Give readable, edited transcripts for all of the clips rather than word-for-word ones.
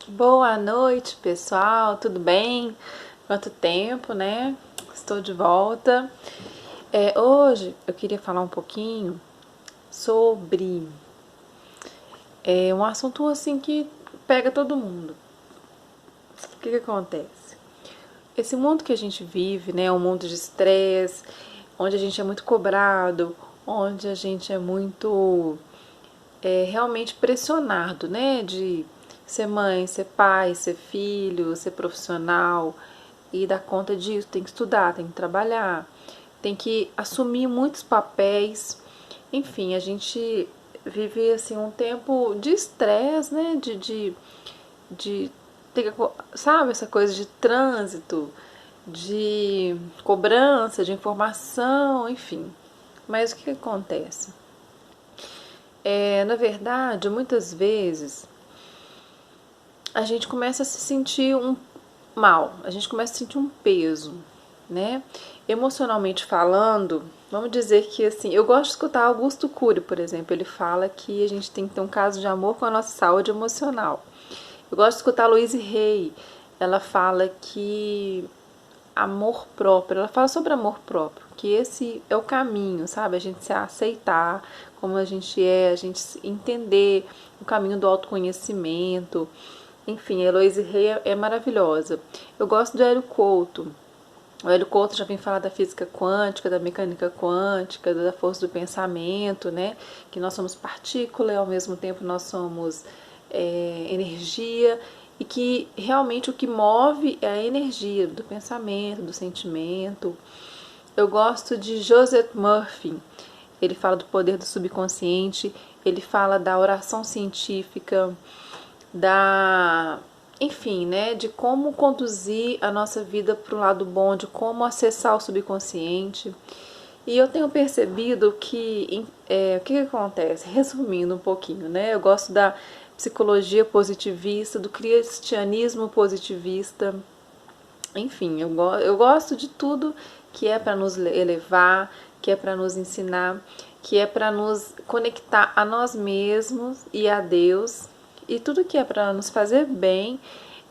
Boa noite, pessoal. Tudo bem? Quanto tempo, né? Estou de volta. Hoje eu queria falar um pouquinho sobre um assunto assim que pega todo mundo. O que acontece? Esse mundo que a gente vive, né, é um mundo de estresse, onde a gente é muito cobrado, onde a gente é muito realmente pressionado, né, de ser mãe, ser pai, ser filho, ser profissional e dar conta disso, tem que estudar, tem que trabalhar, tem que assumir muitos papéis. Enfim, a gente vive assim um tempo de estresse, né, de sabe, essa coisa de trânsito, de cobrança, de informação, enfim. Mas o que acontece? Na verdade, muitas vezes a gente começa a se sentir mal, a gente começa a sentir um peso, né? Emocionalmente falando, vamos dizer que assim, eu gosto de escutar Augusto Cury, por exemplo, ele fala que a gente tem que ter um caso de amor com a nossa saúde emocional. Eu gosto de escutar a Louise Hay, ela fala que amor próprio, ela fala sobre amor próprio, que esse é o caminho, sabe? A gente se aceitar como a gente entender o caminho do autoconhecimento. Enfim, a Heloise Rey é maravilhosa. Eu gosto do Hélio Couto. O Hélio Couto já vem falar da física quântica, da mecânica quântica, da força do pensamento, né? Que nós somos partícula e ao mesmo tempo nós somos energia e que realmente o que move é a energia do pensamento, do sentimento. Eu gosto de Joseph Murphy. Ele fala do poder do subconsciente, ele fala da oração científica, da enfim, né, de como conduzir a nossa vida para o lado bom, de como acessar o subconsciente. E eu tenho percebido que o que acontece? Resumindo um pouquinho, né? Eu gosto da psicologia positivista, do cristianismo positivista. Enfim, eu gosto de tudo que é para nos elevar, que é para nos ensinar, que é para nos conectar a nós mesmos e a Deus, e tudo que é para nos fazer bem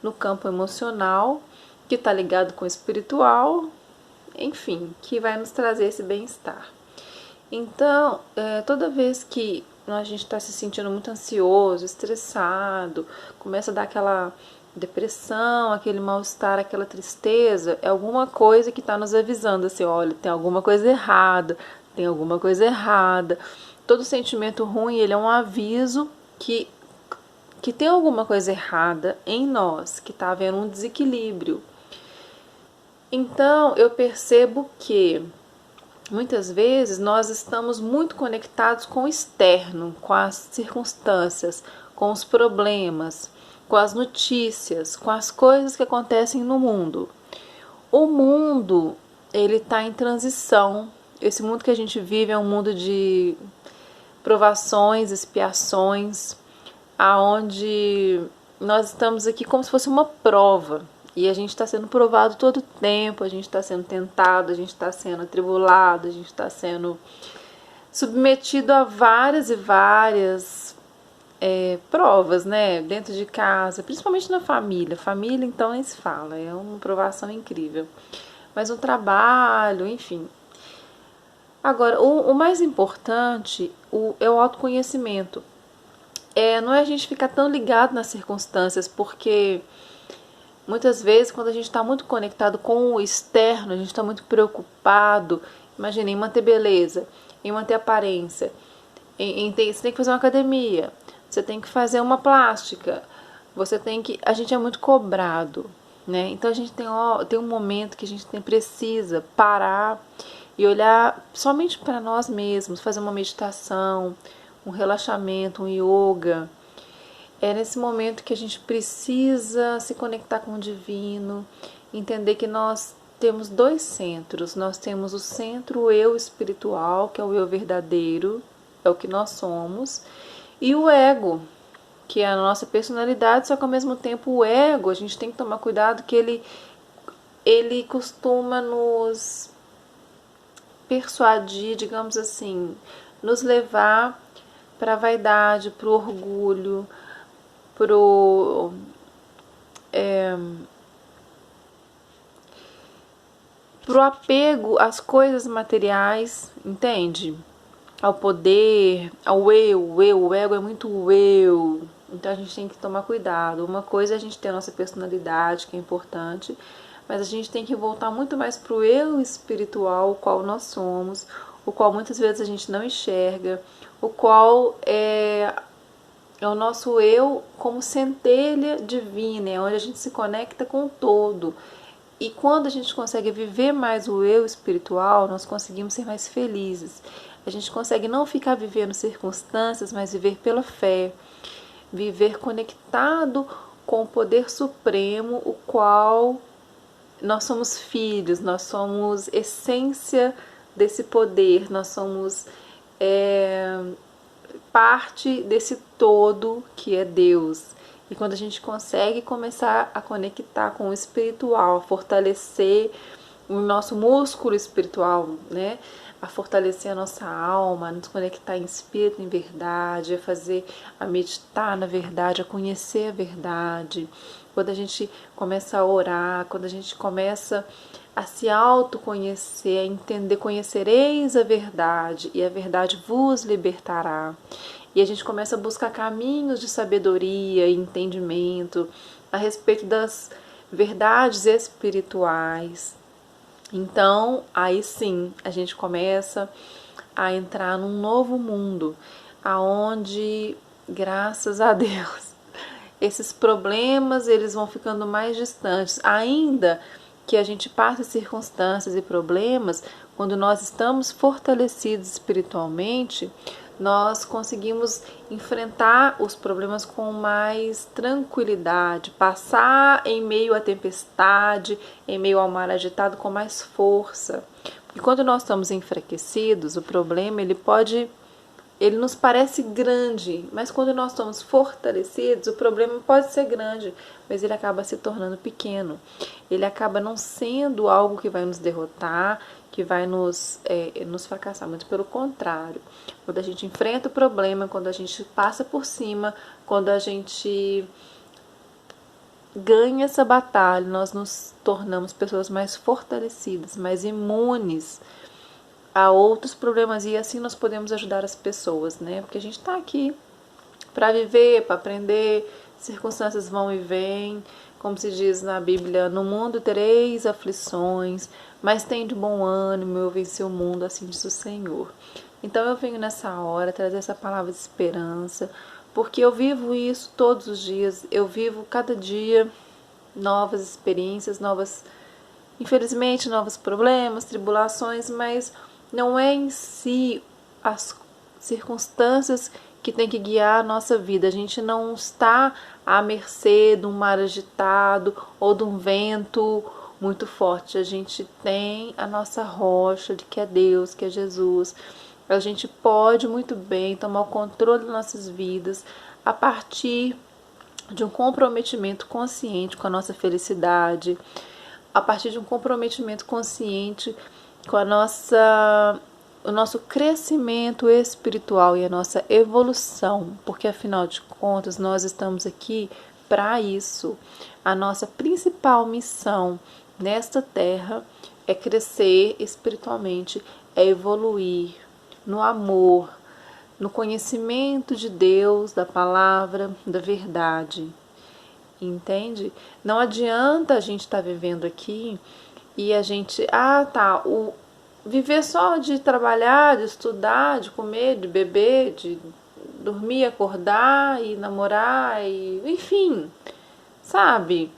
no campo emocional, que está ligado com o espiritual, enfim, que vai nos trazer esse bem-estar. Então, toda vez que a gente está se sentindo muito ansioso, estressado, começa a dar aquela depressão, aquele mal-estar, aquela tristeza, é alguma coisa que está nos avisando assim, olha, tem alguma coisa errada, tem alguma coisa errada. Todo sentimento ruim, ele é um aviso que tem alguma coisa errada em nós, que está havendo um desequilíbrio. Então, eu percebo que muitas vezes nós estamos muito conectados com o externo, com as circunstâncias, com os problemas, com as notícias, com as coisas que acontecem no mundo. O mundo, ele está em transição. Esse mundo que a gente vive é um mundo de provações, expiações, aonde nós estamos aqui como se fosse uma prova. E a gente está sendo provado todo o tempo, a gente está sendo tentado, a gente está sendo atribulado, a gente está sendo submetido a várias e várias provas, né? Dentro de casa, principalmente na família. Família, então, nem se fala, é uma provação incrível. Mas no trabalho, enfim. Agora, o mais importante é o autoconhecimento. Não é a gente ficar tão ligado nas circunstâncias, porque muitas vezes, quando a gente está muito conectado com o externo, a gente está muito preocupado, imagina, em manter beleza, em manter aparência, você tem que fazer uma academia, você tem que fazer uma plástica, a gente é muito cobrado, né? Então a gente tem um momento que a gente precisa parar e olhar somente para nós mesmos, fazer uma meditação, um relaxamento, um yoga. É nesse momento que a gente precisa se conectar com o divino, entender que nós temos dois centros. Nós temos o centro o eu espiritual, que é o eu verdadeiro, é o que nós somos, e o ego, que é a nossa personalidade, só que ao mesmo tempo o ego, a gente tem que tomar cuidado que ele costuma nos persuadir, digamos assim, nos levar para a vaidade, para o orgulho, pro pro apego às coisas materiais, entende? Ao poder, ao o ego é muito eu. Então a gente tem que tomar cuidado. Uma coisa é a gente ter a nossa personalidade, que é importante, mas a gente tem que voltar muito mais pro eu espiritual, o qual nós somos, o qual muitas vezes a gente não enxerga, o qual é o nosso eu como centelha divina, é onde a gente se conecta com o todo. E quando a gente consegue viver mais o eu espiritual, nós conseguimos ser mais felizes. A gente consegue não ficar vivendo circunstâncias, mas viver pela fé. Viver conectado com o poder supremo, o qual nós somos filhos, nós somos essência desse poder, nós somos parte desse todo que é Deus. E quando a gente consegue começar a conectar com o espiritual, a fortalecer o nosso músculo espiritual, né? A fortalecer a nossa alma, a nos conectar em espírito, em verdade, a meditar na verdade, a conhecer a verdade. Quando a gente começa a orar, quando a gente começa a se autoconhecer, a entender, conhecereis a verdade e a verdade vos libertará. E a gente começa a buscar caminhos de sabedoria e entendimento a respeito das verdades espirituais. Então, aí sim, a gente começa a entrar num novo mundo, aonde, graças a Deus, esses problemas eles vão ficando mais distantes, ainda que a gente passe circunstâncias e problemas, quando nós estamos fortalecidos espiritualmente, nós conseguimos enfrentar os problemas com mais tranquilidade, passar em meio à tempestade, em meio ao mar agitado com mais força. E quando nós estamos enfraquecidos, o problema ele nos parece grande, mas quando nós estamos fortalecidos, o problema pode ser grande, mas ele acaba se tornando pequeno. Ele acaba não sendo algo que vai nos derrotar, que vai nos fracassar, muito pelo contrário. Quando a gente enfrenta o problema, quando a gente passa por cima, quando a gente ganha essa batalha, nós nos tornamos pessoas mais fortalecidas, mais imunes a outros problemas, e assim nós podemos ajudar as pessoas, né? Porque a gente está aqui para viver, para aprender, circunstâncias vão e vêm, como se diz na Bíblia, no mundo tereis aflições, mas tem de bom ânimo, eu venci o mundo, assim diz o Senhor. Então eu venho nessa hora trazer essa palavra de esperança, porque eu vivo isso todos os dias, eu vivo cada dia novas experiências, infelizmente, novos problemas, tribulações, mas não é em si as circunstâncias que tem que guiar a nossa vida. A gente não está à mercê de um mar agitado ou de um vento muito forte. A gente tem a nossa rocha, que é Deus, que é Jesus. A gente pode muito bem tomar o controle das nossas vidas a partir de um comprometimento consciente com a nossa felicidade, a partir de um comprometimento consciente com o nosso crescimento espiritual e a nossa evolução, porque afinal de contas nós estamos aqui para isso. A nossa principal missão nesta terra é crescer espiritualmente, é evoluir no amor, no conhecimento de Deus, da palavra, da verdade. Entende? Não adianta a gente estar vivendo aqui e a gente, viver só de trabalhar, de estudar, de comer, de beber, de dormir, acordar e namorar, e enfim, sabe?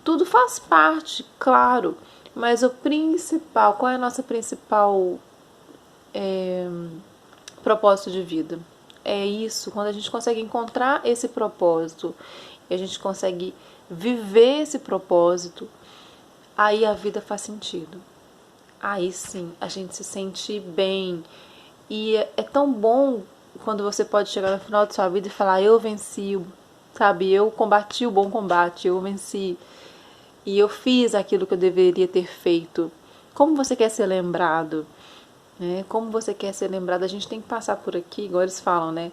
Tudo faz parte, claro, mas o principal, qual é a nossa principal propósito de vida? É isso, quando a gente consegue encontrar esse propósito e a gente consegue viver esse propósito, aí a vida faz sentido. Aí sim, a gente se sente bem. E é tão bom quando você pode chegar no final de sua vida e falar: eu venci, sabe? Eu combati o bom combate, eu venci. E eu fiz aquilo que eu deveria ter feito. Como você quer ser lembrado? Como você quer ser lembrado? A gente tem que passar por aqui, igual eles falam, né?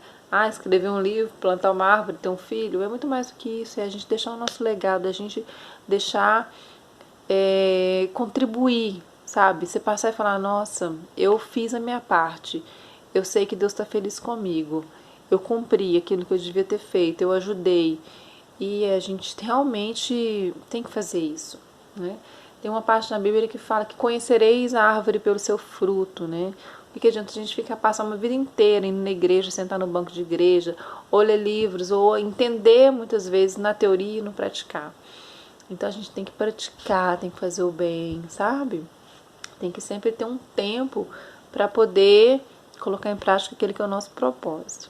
escrever um livro, plantar uma árvore, ter um filho. É muito mais do que isso, é a gente deixar o nosso legado, a gente deixar contribuir, sabe? Você passar e falar, nossa, eu fiz a minha parte, eu sei que Deus está feliz comigo, eu cumpri aquilo que eu devia ter feito, eu ajudei. E a gente realmente tem que fazer isso, né? Tem uma parte na Bíblia que fala que conhecereis a árvore pelo seu fruto, né? O que adianta a gente ficar passar uma vida inteira indo na igreja, sentar no banco de igreja, ou ler livros, ou entender muitas vezes na teoria e não praticar. Então a gente tem que praticar, tem que fazer o bem, sabe? Tem que sempre ter um tempo para poder colocar em prática aquele que é o nosso propósito.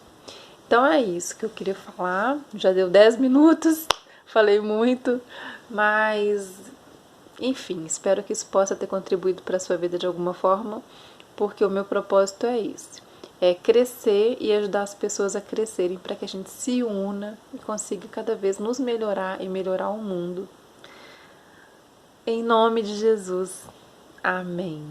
Então é isso que eu queria falar. Já deu 10 minutos, falei muito, mas enfim, espero que isso possa ter contribuído para a sua vida de alguma forma, porque o meu propósito é esse. É crescer e ajudar as pessoas a crescerem para que a gente se una e consiga cada vez nos melhorar e melhorar o mundo. Em nome de Jesus. Amém.